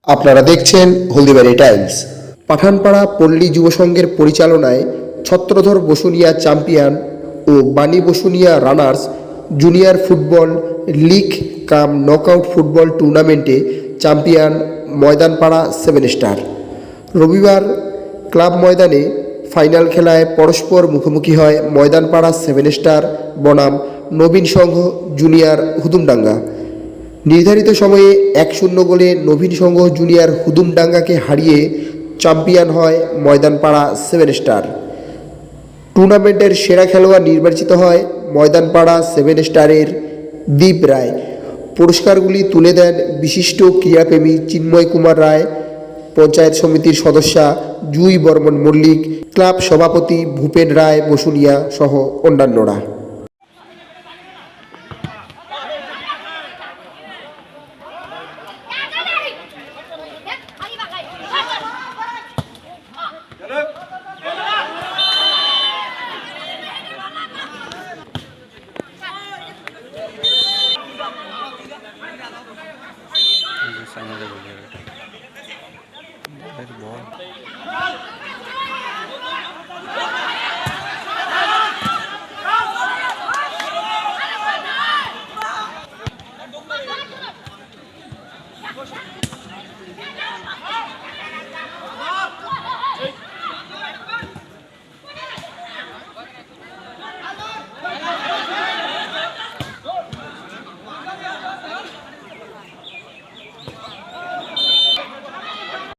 আপনারা দেখছেন হলদিবাড়ি টাইমস। পাঠানপাড়া পল্লী যুব সংঘের পরিচালনায় ছত্রধর বসুনিয়া চ্যাম্পিয়ন ও বাণী Basunia runners junior football league কাম নকআউট ফুটবল টুর্নামেন্টে চ্যাম্পিয়ন ময়দানপাড়া 7 স্টার। রবিবার ক্লাব ময়দানে ফাইনাল খেলায় পরস্পর মুখোমুখি হয় ময়দানপাড়া 7 স্টার বনাম নবীন সংঘ জুনিয়র হুদুমডাঙ্গা। নির্ধারিত সময়ে 1-0 গোলে নবীন সংঘ জুনিয়র হুদুমডাঙ্গাকে হারিয়ে চ্যাম্পিয়ন হয় ময়দানপাড়া 7 স্টার। টুর্নামেন্টের সেরা খেলোয়াড় নির্বাচিত হয় ময়দানপাড়া 7 স্টারের দীপ রায়। পুরস্কারগুলি তুলে দেন বিশিষ্ট ক্রীড়াপ্রেমী চিন্ময় কুমার রায়, পঞ্চায়েত সমিতির সদস্যা জুই বর্মন মল্লিক, ক্লাব সভাপতি ভূপেন রায় বসুনিয়া সহ অন্যান্যরা। সামনে বল